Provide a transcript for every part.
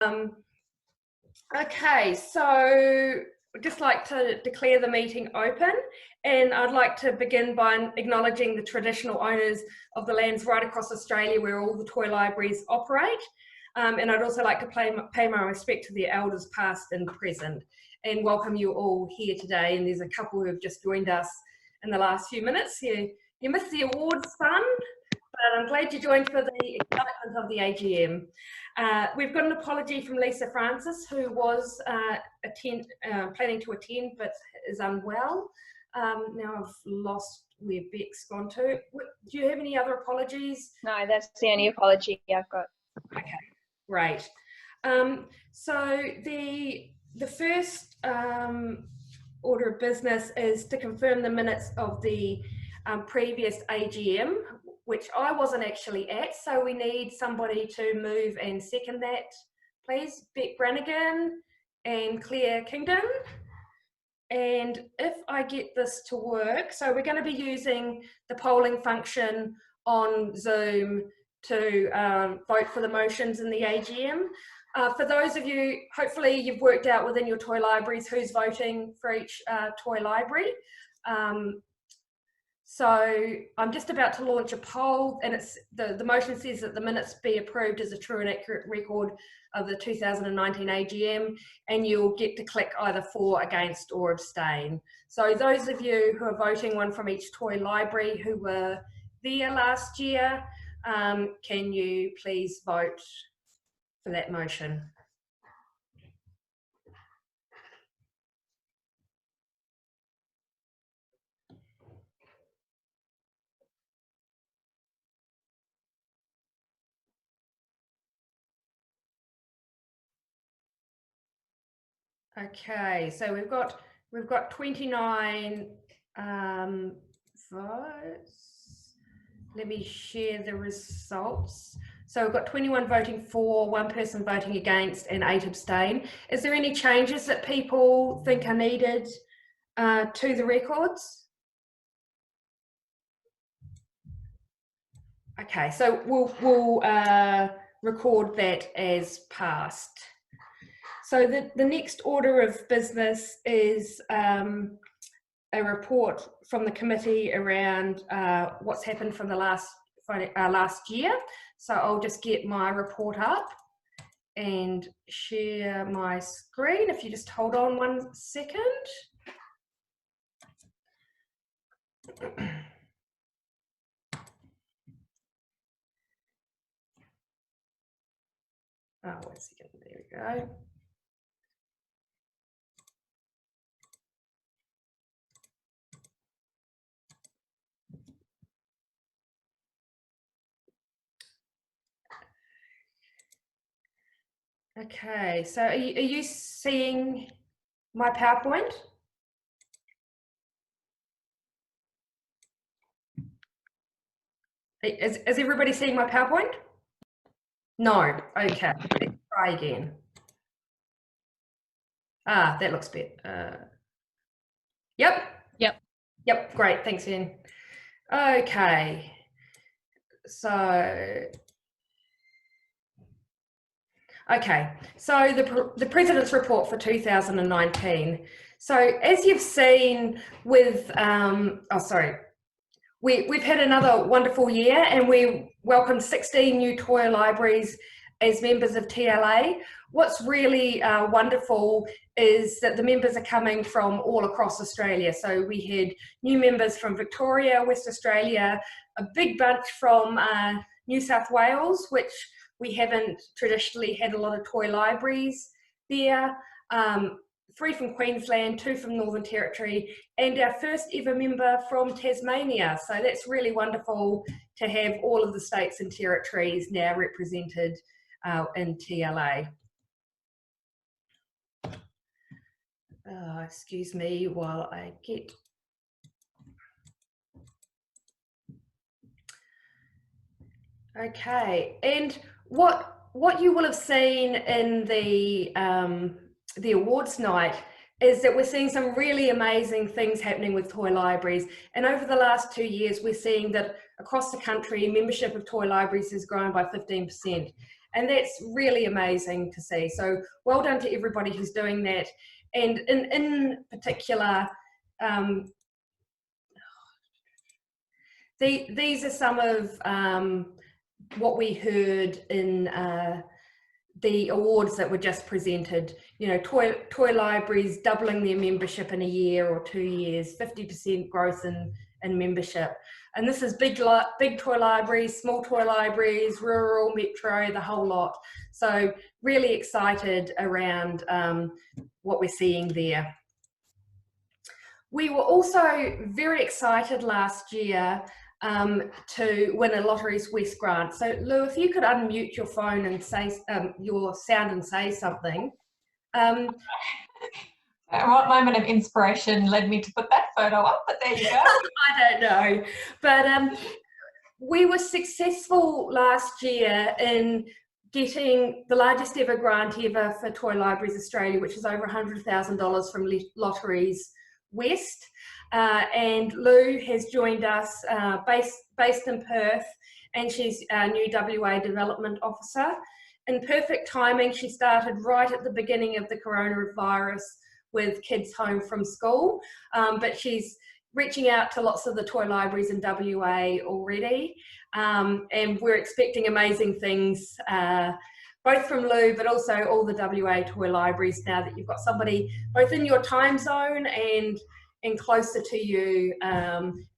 Um, okay, so I'd just like to declare the meeting open, and I'd like to begin by acknowledging the traditional owners of the lands right across Australia where all the toy libraries operate. And I'd also like to pay my respect to the elders past and present, and welcome you all here today. And there's a couple who have just joined us in the last few minutes. You missed the awards fun, but I'm glad you joined for the excitement of the AGM. We've got an apology from Lisa Francis, who was planning to attend but is unwell. Now I've lost where Beck's gone to. Do you have any other apologies? No, that's the only apology I've got. Okay, great. So the first order of business is to confirm the minutes of the previous AGM, which I wasn't actually at, so we need somebody to move and second that, please. Beck Brannigan and Claire Kingdon. And if I get this to work, so we're going to be using the polling function on Zoom to vote for the motions in the AGM. For those of you, hopefully you've worked out within your toy libraries who's voting for each toy library. So I'm just about to launch a poll, and it's the motion says that the minutes be approved as a true and accurate record of the 2019 AGM, and you'll get to click either for, against, or abstain. So those of you who are voting, one from each toy library, who were there last year, can you please vote for that motion? Okay, so we've got 29 votes. Let me share the results. So we've got 21 voting for, 1 person voting against, and 8 abstain. Is there any changes that people think are needed to the records? Okay, so we'll record that as passed. So the next order of business is a report from the committee around what's happened from the last year. So I'll just get my report up and share my screen. If you just hold on 1 second. Oh, 1 second, there we go. Okay, so are you seeing my PowerPoint? Is everybody seeing my PowerPoint? No, okay, let's try again. Ah, that looks better. Yep, great, thanks, Ian. Okay, so the President's Report for 2019. So as you've seen with, we've had another wonderful year, and we welcomed 16 new toy libraries as members of TLA. What's really wonderful is that the members are coming from all across Australia. So we had new members from Victoria, West Australia, a big bunch from New South Wales, which we haven't traditionally had a lot of toy libraries there. 3 from Queensland, 2 from Northern Territory, and our first ever member from Tasmania. So that's really wonderful to have all of the states and territories now represented in TLA. Excuse me while I get... Okay, and what you will have seen in the awards night is that we're seeing some really amazing things happening with toy libraries. And over the last 2 years, we're seeing that across the country, membership of toy libraries has grown by 15%. And that's really amazing to see. So well done to everybody who's doing that. And in particular, these are some of what we heard in the awards that were just presented. You know, toy libraries doubling their membership in a year or 2 years, 50% growth in membership. And this is big toy libraries, small toy libraries, rural, metro, the whole lot. So really excited around what we're seeing there. We were also very excited last year to win a Lotteries West grant. So Lou, if you could unmute your phone and say your sound and say something. What moment of inspiration led me to put that photo up, but there you go. I don't know, but we were successful last year in getting the largest ever grant ever for Toy Libraries Australia, which is over $100,000 from Lotteries West. And Lou has joined us based in Perth, and she's our new WA Development Officer. In perfect timing, she started right at the beginning of the coronavirus with kids home from school, but she's reaching out to lots of the toy libraries in WA already, and we're expecting amazing things both from Lou, but also all the WA toy libraries, now that you've got somebody both in your time zone and closer to you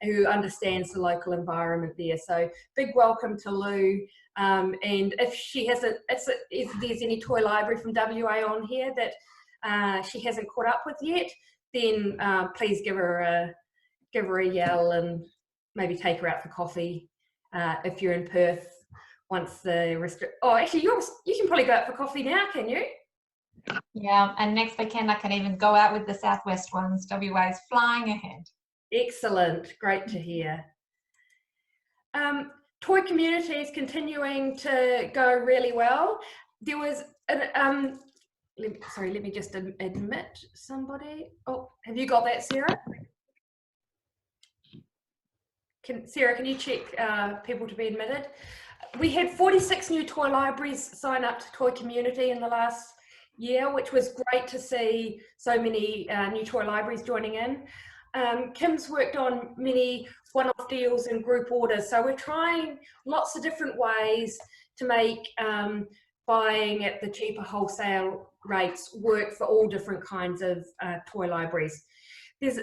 who understands the local environment there. So big welcome to Lou. And if she hasn't, if there's any toy library from WA on here that she hasn't caught up with yet, then please give her a yell and maybe take her out for coffee if you're in Perth once the oh, actually you can probably go out for coffee now, can you? Yeah, and next weekend I can even go out with the Southwest ones. WA's flying ahead. Excellent, great to hear. Toy community is continuing to go really well. There was an let me just admit somebody. Oh, have you got that, Sarah? Sarah, can you check people to be admitted? We had 46 new toy libraries sign up to Toy Community in the last year, which was great to see so many new toy libraries joining in. Kim's worked on many one-off deals and group orders, so we're trying lots of different ways to make buying at the cheaper wholesale rates work for all different kinds of toy libraries. There's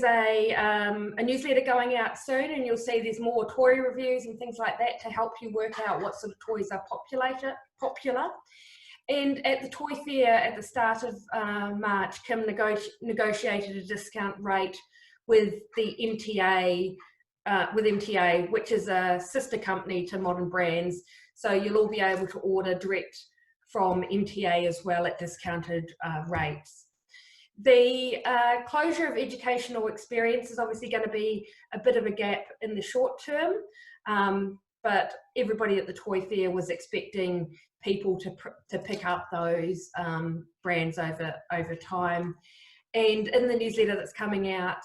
a newsletter going out soon, and you'll see there's more toy reviews and things like that to help you work out what sort of toys are popular. And at the toy fair at the start of March, Kim negotiated a discount rate with the MTA, which is a sister company to Modern Brands. So you'll all be able to order direct from MTA as well at discounted rates. The closure of Educational Experience is obviously going to be a bit of a gap in the short term, but everybody at the toy fair was expecting people to pick up those brands over time. And in the newsletter that's coming out,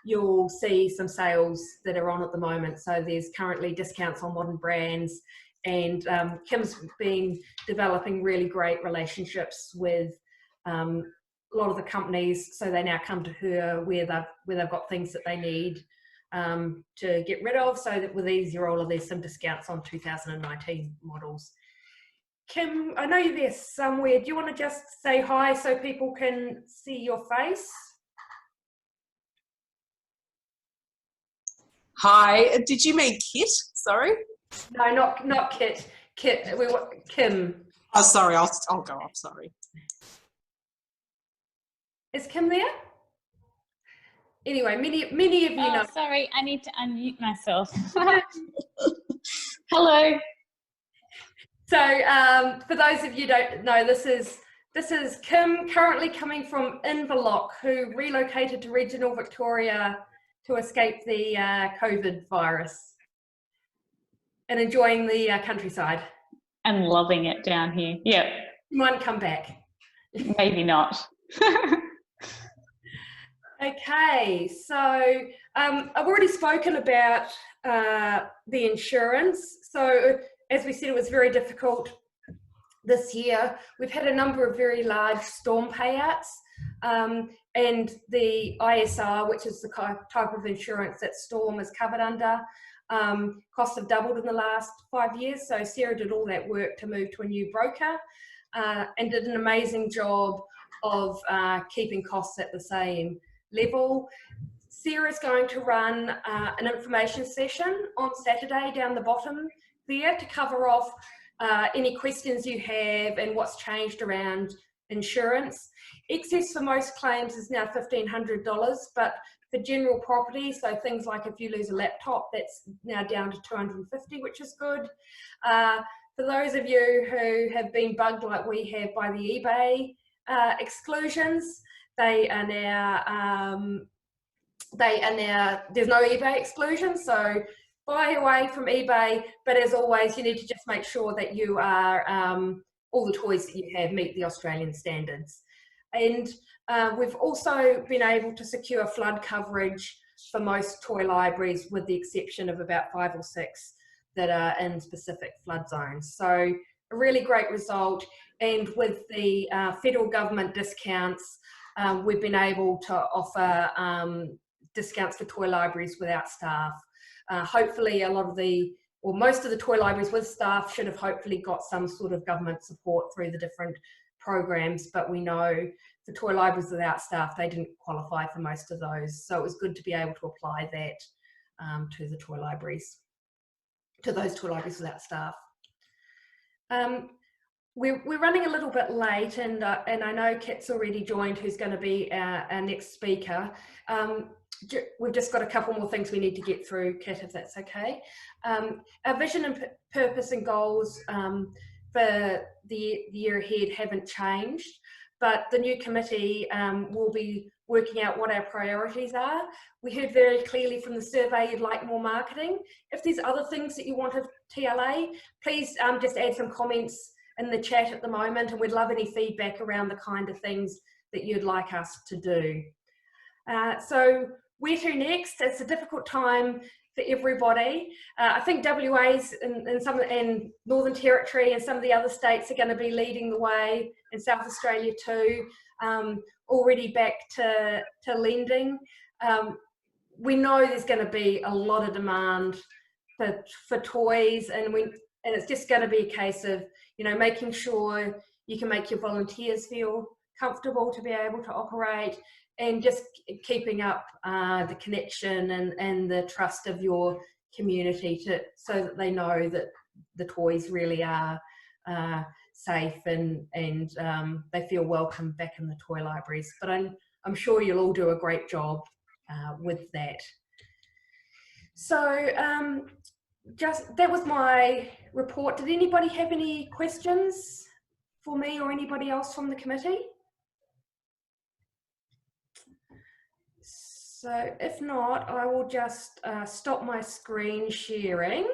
you'll see some sales that are on at the moment. So there's currently discounts on Modern Brands, and Kim's been developing really great relationships with a lot of the companies, so they now come to her where they've got things that they need to get rid of, so that with Easy Roller there's some discounts on 2019 models. Kim, I know you're there somewhere. Do you want to just say hi so people can see your face? Hi, did you mean Kit? Sorry. No, not Kit. We want Kim. Oh, sorry. I'll go up. Sorry. Is Kim there? Anyway, many of you know. Sorry, I need to unmute myself. Hello. So for those of you who don't know, this is Kim, currently coming from Inverloch, who relocated to regional Victoria to escape the COVID virus and enjoying the countryside. I'm loving it down here. Yep. You might come back. Maybe not. Okay, so I've already spoken about the insurance. So as we said, it was very difficult this year. We've had a number of very large storm payouts, and the ISR, which is the type of insurance that storm is covered under, costs have doubled in the last 5 years. So Sarah did all that work to move to a new broker, and did an amazing job of keeping costs at the same level. Sarah's going to run an information session on Saturday down the bottom there to cover off any questions you have and what's changed around insurance. Excess for most claims is now $1,500, but for general property, so things like if you lose a laptop, that's now down to $250, which is good. For those of you who have been bugged like we have by the eBay exclusions, they are now there's no eBay exclusion, so buy away from eBay. But as always, you need to just make sure that you are all the toys that you have meet the Australian standards. And we've also been able to secure flood coverage for most toy libraries, with the exception of about 5 or 6 that are in specific flood zones. So a really great result. And with the federal government discounts, we've been able to offer discounts for toy libraries without staff. Hopefully most of the toy libraries with staff should have hopefully got some sort of government support through the different programs, but we know for toy libraries without staff, they didn't qualify for most of those. So it was good to be able to apply that to the toy libraries, to those toy libraries without staff. We're running a little bit late, and I know Kit's already joined, who's going to be our next speaker. We've just got a couple more things we need to get through, Kit, if that's okay. Our vision and purpose and goals for the year ahead haven't changed, but the new committee will be working out what our priorities are. We heard very clearly from the survey you'd like more marketing. If there's other things that you want of TLA, please just add some comments in the chat at the moment, and we'd love any feedback around the kind of things that you'd like us to do. So where to next? It's a difficult time for everybody. I think WA's and Northern Territory and some of the other states are going to be leading the way, in South Australia too, already back to lending. We know there's going to be a lot of demand for toys, and it's just going to be a case of, you know, making sure you can make your volunteers feel comfortable to be able to operate, and just keeping up the connection and the trust of your community so that they know that the toys really are safe and they feel welcome back in the toy libraries. But I'm sure you'll all do a great job with that. So that was my report. Did anybody have any questions for me or anybody else from the committee? So if not, I will just stop my screen sharing.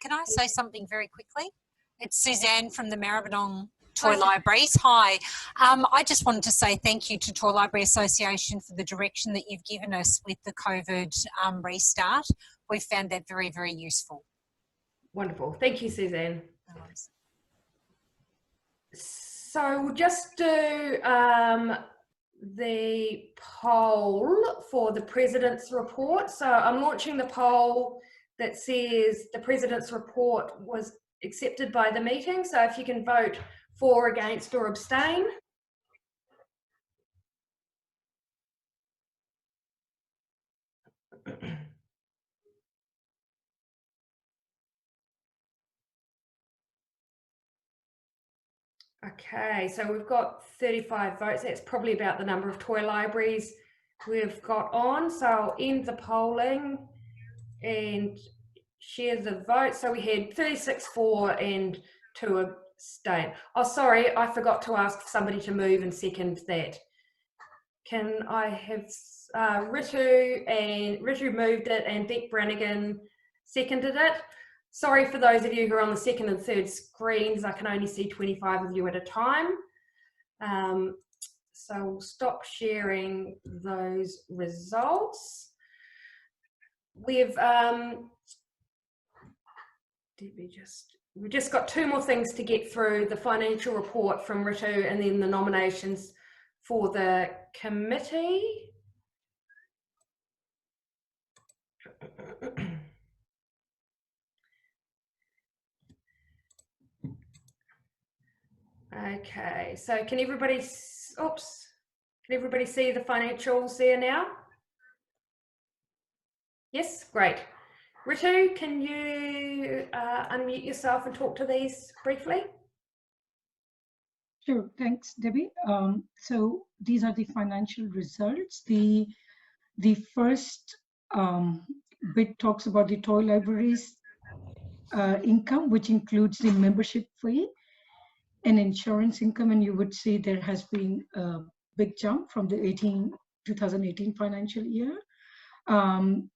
Can I say something very quickly? It's Suzanne from the Maribyrnong Toy Libraries. Hi. I just wanted to say thank you to Toy Library Association for the direction that you've given us with the COVID restart. We've found that very, very useful. Wonderful. Thank you, Suzanne. No worries. So we'll just do the poll for the President's Report. So I'm launching the poll that says the President's Report was accepted by the meeting. So if you can vote for, against, or abstain. Okay, so we've got 35 votes. That's probably about the number of toy libraries we've got on. So I'll end the polling and share the vote. So we had 36 for and 2 abstain. Oh, sorry, I forgot to ask somebody to move and second that. Can I have Ritu moved it and Beck Brannigan seconded it. Sorry for those of you who are on the second and third screens, I can only see 25 of you at a time. So we'll stop sharing those results. We've, we've just got 2 more things to get through, the financial report from Ritu and then the nominations for the committee. Okay, so can everybody, oops, can everybody see the financials there now? Yes, great. Ritu, can you unmute yourself and talk to these briefly? Sure, thanks, Debbie. So these are the financial results. The first bit talks about the toy libraries income, which includes the membership fee and insurance income, and you would see there has been a big jump from the 2018 financial year, and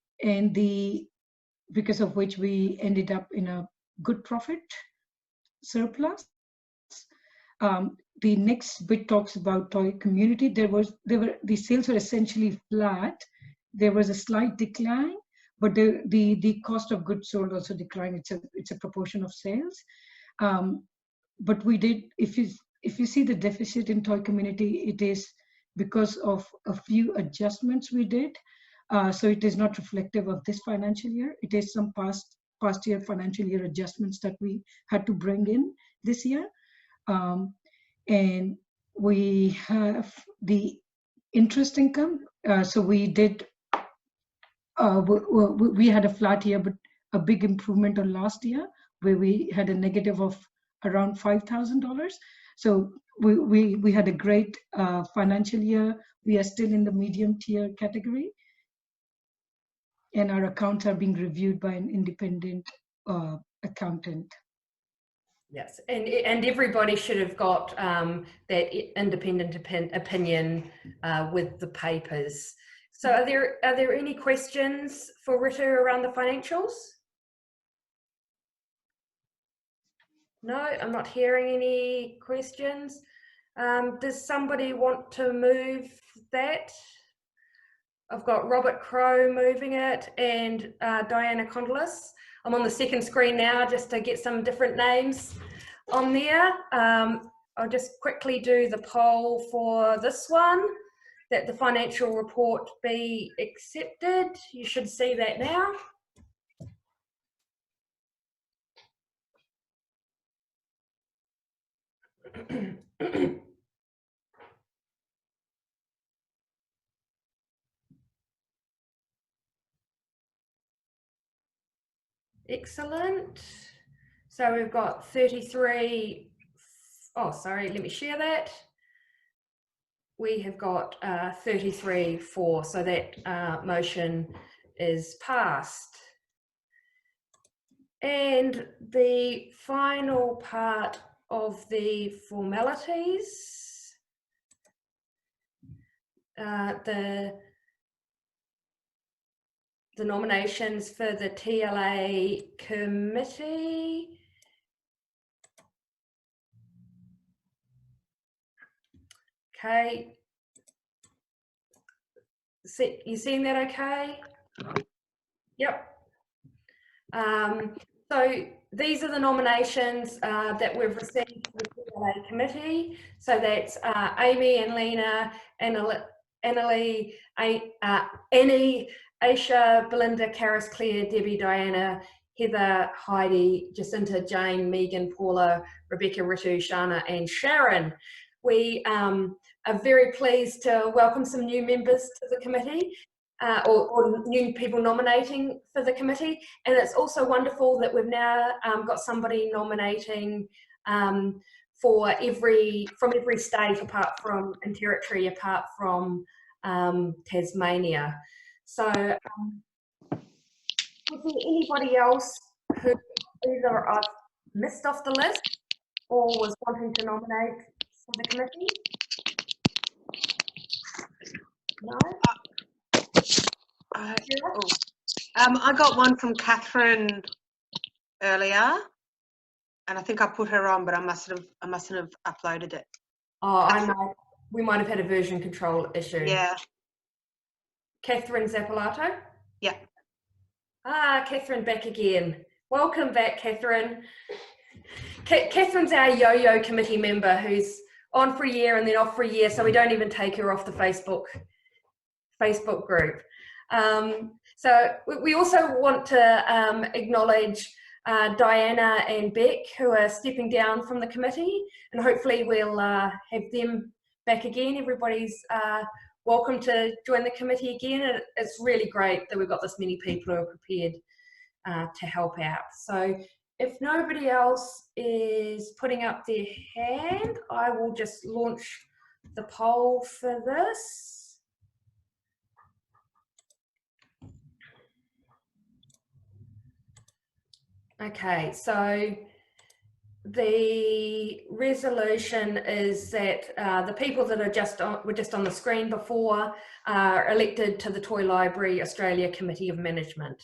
because of which we ended up in a good profit surplus. The next bit talks about toy community. The sales were essentially flat. There was a slight decline, but the cost of goods sold also declined. It's a proportion of sales. But we did, if you see the deficit in toy community, it is because of a few adjustments we did. So it is not reflective of this financial year. It is some past year financial year adjustments that we had to bring in this year. And we have the interest income. So we did, we had a flat year, but a big improvement on last year, where we had a negative of around $5,000. So we had a great financial year. We are still in the medium tier category, and our accounts are being reviewed by an independent accountant. Yes, and everybody should have got that independent opinion with the papers. So are there any questions for Ritu around the financials? No, I'm not hearing any questions. Does somebody want to move that? I've got Robert Crow moving it and Diana Condolis. I'm on the second screen now just to get some different names on there. I'll just quickly do the poll for this one, that the financial report be accepted. You should see that now. Excellent. So we've got 33, oh, sorry, let me share that. We have got 33 for, so that motion is passed. And the final part of the formalities, the nominations for the TLA committee. Okay. You seeing that okay? Yep. So these are the nominations that we've received for the TLA committee. So that's Amy and Lena, Annalie, Annie, Aisha, Belinda, Karis, Claire, Debbie, Diana, Heather, Heidi, Jacinta, Jane, Megan, Paula, Rebecca, Ritu, Shana, and Sharon. We are very pleased to welcome some new members to the committee, or new people nominating for the committee. And it's also wonderful that we've now got somebody nominating from every state apart from, and territory apart from Tasmania. So is there anybody else who either I've missed off the list or was wanting to nominate for the committee? No? I got one from Catherine earlier, and I think I put her on, but I mustn't have uploaded it. Oh, we might have had a version control issue. Yeah. Catherine Zappalato? Yeah. Ah, Catherine back again. Welcome back, Catherine. Catherine's our yo-yo committee member who's on for a year and then off for a year, so we don't even take her off the Facebook group. So we also want to acknowledge Diana and Beck, who are stepping down from the committee, and hopefully we'll have them back again. Everybody's welcome to join the committee again, and it's really great that we've got this many people who are prepared to help out. So if nobody else is putting up their hand, I will just launch the poll for this. Okay, so the resolution is that the people that are were just on the screen before are elected to the Toy Library Australia Committee of Management.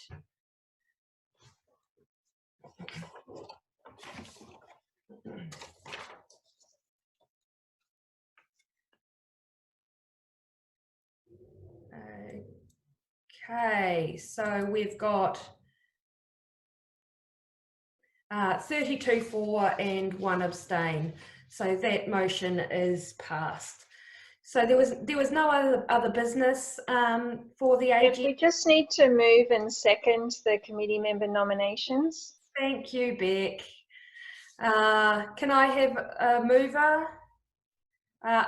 Okay, so we've got 32 for and 1 abstain. So that motion is passed. So there was no other business for the If we AG. just need to move and second the committee member nominations. Thank you, Beck. Can I have a mover?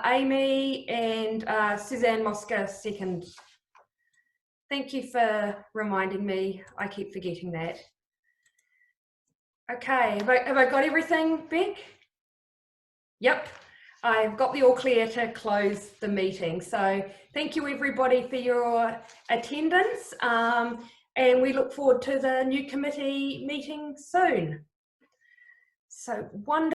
Amy and Suzanne Mosca second. Thank you for reminding me. I keep forgetting that. Okay, have I got everything, Beck? Yep, I've got the all clear to close the meeting. So thank you everybody for your attendance, and we look forward to the new committee meeting soon. So wonderful.